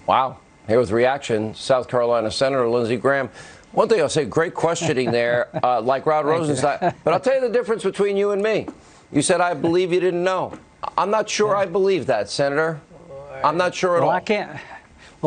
Wow. Here with reaction, South Carolina Senator Lindsey Graham. One thing I'll say, great questioning there, like Rod Rosenstein. But I'll tell you the difference between you and me. You said, I believe you didn't know. I'm not sure I believe that, Senator. I'm not sure at all.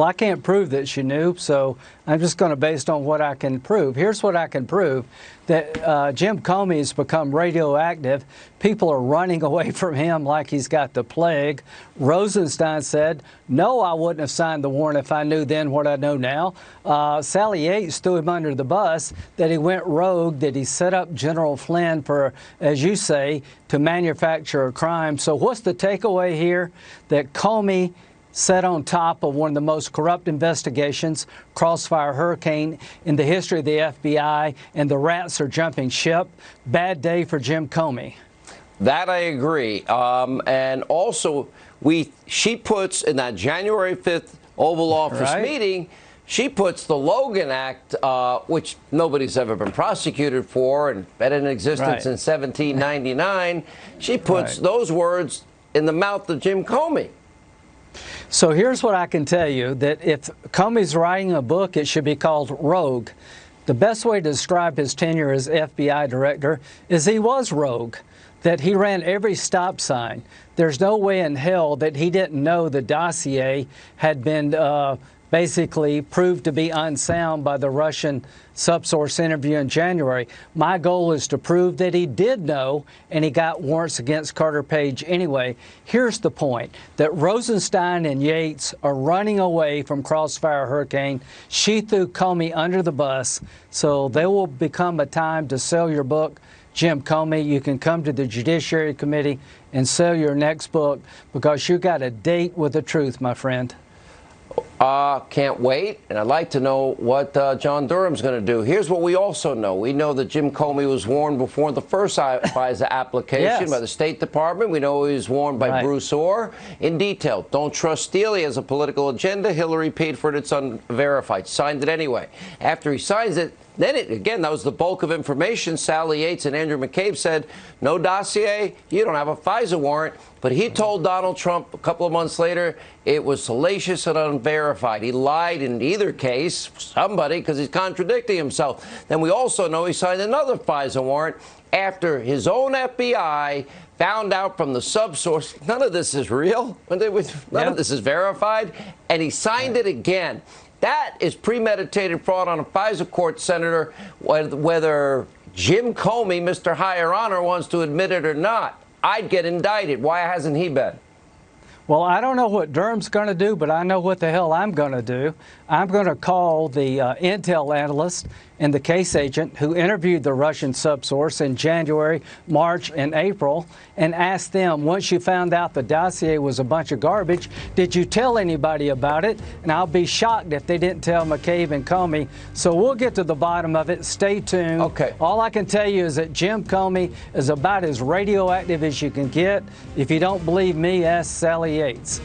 I can't prove that she knew, so I'm just going to based on what I can prove. Here's what I can prove, that Jim Comey has become radioactive. People are running away from him like he's got the plague. Rosenstein said, no, I wouldn't have signed the warrant if I knew then what I know now. Sally Yates threw him under the bus, that he went rogue, that he set up General Flynn for, as you say, to manufacture a crime. So what's the takeaway here? That Comey sat on top of one of the most corrupt investigations, Crossfire hurricane, in the history of the FBI, and the rats are jumping ship. Bad day for Jim Comey. That I agree. And also, she puts in that January 5th Oval Office meeting, she puts the Logan Act, which nobody's ever been prosecuted for and been in existence in 1799. She puts those words in the mouth of Jim Comey. So here's what I can tell you, that if Comey's writing a book, it should be called Rogue. The best way to describe his tenure as FBI director is he was rogue, that he ran every stop sign. There's no way in hell that he didn't know the dossier had been basically proved to be unsound by the Russian subsource interview in January. My goal is to prove that he did know, and he got warrants against Carter Page anyway. Here's the point, that Rosenstein and Yates are running away from Crossfire Hurricane. She threw Comey under the bus, so there will become a time to sell your book, Jim Comey. You can come to the Judiciary Committee and sell your next book, because you got a date with the truth, my friend. Can't wait, and I'd like to know what John Durham's going to do. Here's what we also know. We know that Jim Comey was warned before the first FISA application by the State Department. We know he was warned by Bruce Orr in detail. Don't trust Steele. He has a political agenda. Hillary paid for it. It's unverified. Signed it anyway. After he signs it, then again, that was the bulk of information. Sally Yates and Andrew McCabe said, no dossier, you don't have a FISA warrant. But he told Donald Trump a couple of months later it was salacious and unverified. He lied in either case, somebody, because he's contradicting himself. Then we also know he signed another FISA warrant after his own FBI found out from the subsource, none of this is real, none of this is verified, and he signed it again. That is premeditated fraud on a FISA court, Senator, whether Jim Comey, Mr. Higher Honor, wants to admit it or not. I'd get indicted. Why hasn't he been? Well, I don't know what Durham's going to do, but I know what the hell I'm going to do. I'm going to call the intel analyst and the case agent who interviewed the Russian subsource in January, March, and April, and ask them, once you found out the dossier was a bunch of garbage, did you tell anybody about it? And I'll be shocked if they didn't tell McCabe and Comey. So we'll get to the bottom of it. Stay tuned. Okay. All I can tell you is that Jim Comey is about as radioactive as you can get. If you don't believe me, ask Sally Yates.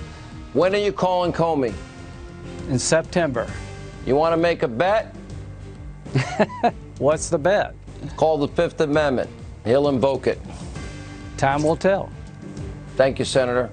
When are you calling Comey? In September. You want to make a bet? What's the bet? Call the Fifth Amendment. He'll invoke it. Time will tell. Thank you, Senator.